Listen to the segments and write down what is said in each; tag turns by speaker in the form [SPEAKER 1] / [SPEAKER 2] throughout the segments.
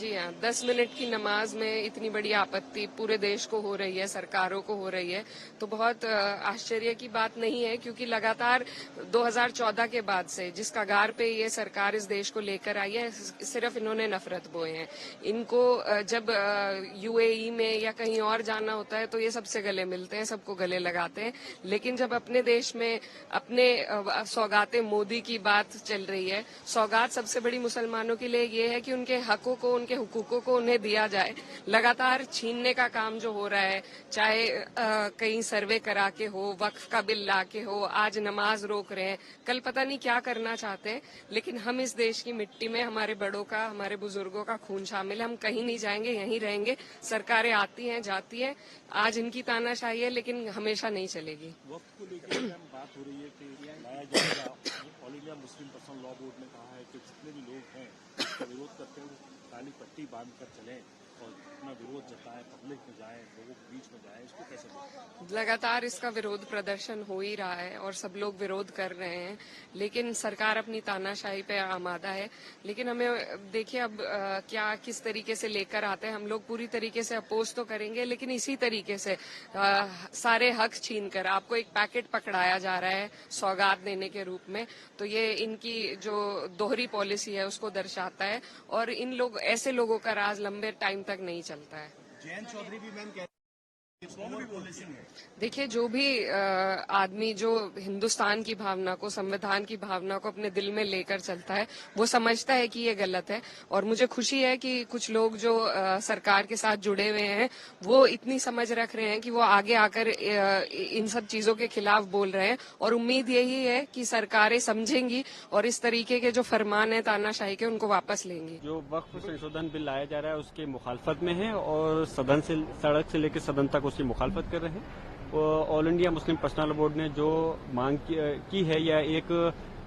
[SPEAKER 1] जी हाँ, 10 मिनट की नमाज में इतनी बड़ी आपत्ति पूरे देश को हो रही है, सरकारों को हो रही है, तो बहुत आश्चर्य की बात नहीं है, क्योंकि लगातार 2014 के बाद से जिस कगार पे ये सरकार इस देश को लेकर आई है, सिर्फ इन्होंने नफरत बोए हैं। इनको जब यूएई में या कहीं और जाना होता है तो ये सबसे गले मिलते हैं, सबको गले लगाते हैं, लेकिन जब अपने देश में अपने सौगाते मोदी की बात चल रही है, सौगात सबसे बड़ी मुसलमानों के लिए ये है कि उनके हकों को, उनके हुकूकों को उन्हें दिया जाए। लगातार छीनने का काम जो हो रहा है, चाहे कहीं सर्वे करा के हो, वक्फ का बिल ला के हो, आज नमाज रोक रहे हैं, कल पता नहीं क्या करना चाहते हैं, लेकिन हम इस देश की मिट्टी में हमारे बड़ों का, हमारे बुजुर्गों का खून शामिल है। हम कहीं नहीं जाएंगे, यहीं रहेंगे। सरकारें आती हैं, जाती हैं, आज इनकी तानाशाही है, लेकिन हमेशा नहीं चलेगी।
[SPEAKER 2] वक्त को लेकर बात हो रही है कि लाया जाएगा। All India Muslim personal law board ने कहा है कि जितने भी लोग हैं उसका विरोध करते हैं वो काली पट्टी बांध कर चलें और अपना विरोध जताएं, पब्लिक में जाएं, लोगों के बीच में जाएं। इसको कैसे देखते?
[SPEAKER 1] लगातार इसका विरोध प्रदर्शन हो ही रहा है और सब लोग विरोध कर रहे हैं, लेकिन सरकार अपनी तानाशाही पे आमादा है। लेकिन हमें देखिए अब क्या किस तरीके से लेकर आते हैं। हम लोग पूरी तरीके से अपोज तो करेंगे, लेकिन इसी तरीके से सारे हक छीनकर आपको एक पैकेट पकड़ाया जा रहा है सौगात देने के रूप में, तो ये इनकी जो दोहरी पॉलिसी है उसको दर्शाता है, और इन लोग ऐसे लोगों का राज लंबे टाइम तक नहीं चलता है।
[SPEAKER 3] जयंत चौधरी भी मैम
[SPEAKER 1] देखिए, जो भी आदमी जो हिंदुस्तान की भावना को, संविधान की भावना को अपने दिल में लेकर चलता है, वो समझता है कि ये गलत है। और मुझे खुशी है कि कुछ लोग जो सरकार के साथ जुड़े हुए हैं वो इतनी समझ रख रहे हैं कि वो आगे आकर इन सब चीजों के खिलाफ बोल रहे हैं, और उम्मीद यही है कि सरकारें समझेंगी और इस तरीके के जो फरमान है तानाशाही के, उनको वापस लेंगी।
[SPEAKER 4] जो वक्फ संशोधन बिल लाया जा रहा है उसके मुखालफत में है और सदन से, सड़क से लेकर सदन तक उसकी मुखालफत कर रहे हैं। All India Muslim personal board ने जो मांग की है या एक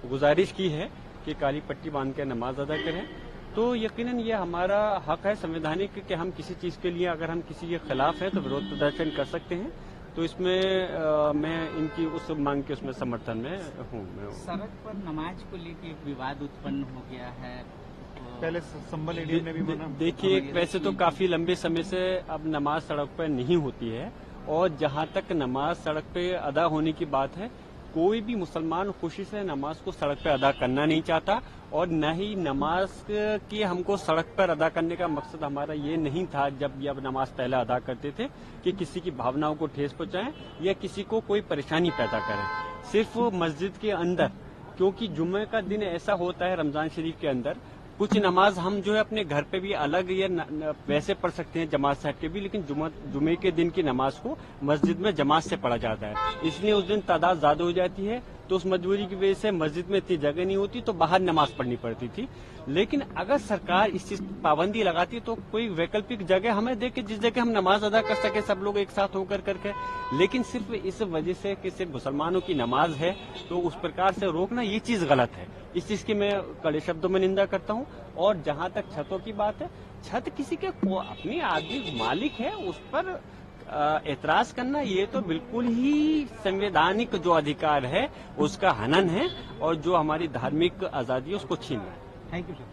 [SPEAKER 4] गुजारिश की है कि काली पट्टी बांध कर नमाज अदा करें, तो यकीनन ये हमारा हक है संवैधानिक कि हम किसी चीज के लिए, अगर हम किसी के खिलाफ है तो विरोध प्रदर्शन कर सकते हैं। तो इसमें मैं इनकी उस मांग के उसमें समर्थन में हूँ।
[SPEAKER 5] सड़क पर नमाज को लेकर विवाद उत्पन्न हो गया है।
[SPEAKER 3] पहले संभल एडीएम ने भी मना।
[SPEAKER 4] देखिए, वैसे तो काफी लंबे समय से अब नमाज सड़क पर नहीं होती है, और जहां तक नमाज सड़क पे अदा होने की बात है, कोई भी मुसलमान खुशी से नमाज को सड़क पे अदा करना नहीं चाहता, और न ही नमाज की हमको सड़क पर अदा करने का मकसद हमारा ये नहीं था जब नमाज पहले अदा करते थे कि किसी की भावनाओं को ठेस पहुंचाएं या किसी को कोई परेशानी पैदा करें। सिर्फ मस्जिद के अंदर, क्योंकि जुम्मे का दिन ऐसा होता है रमजान शरीफ के अंदर, कुछ नमाज हम जो है अपने घर पे भी अलग या वैसे पढ़ सकते हैं जमात से हटके भी, लेकिन जुमे के दिन की नमाज को मस्जिद में जमात से पढ़ा जाता है। इसलिए उस दिन तादाद ज्यादा हो जाती है, तो उस मजबूरी की वजह से मस्जिद में इतनी जगह नहीं होती, तो बाहर नमाज पढ़नी पड़ती थी। लेकिन अगर सरकार इस चीज पाबंदी लगाती तो कोई वैकल्पिक जगह हमें दे के जिस जगह हम नमाज अदा कर सके सब लोग एक साथ होकर करके, लेकिन सिर्फ इस वजह से कि सिर्फ मुसलमानों की नमाज है तो उस प्रकार से रोकना, ये चीज गलत है। इस चीज की मैं कड़े शब्दों में निंदा करता हूँ। और जहां तक छतों की बात है, छत किसी के अपनी आदमी मालिक है, उस पर एतराज करना ये तो बिल्कुल ही संवैधानिक जो अधिकार है उसका हनन है, और जो हमारी धार्मिक आजादी है उसको छीनना है।
[SPEAKER 5] Thank you sir.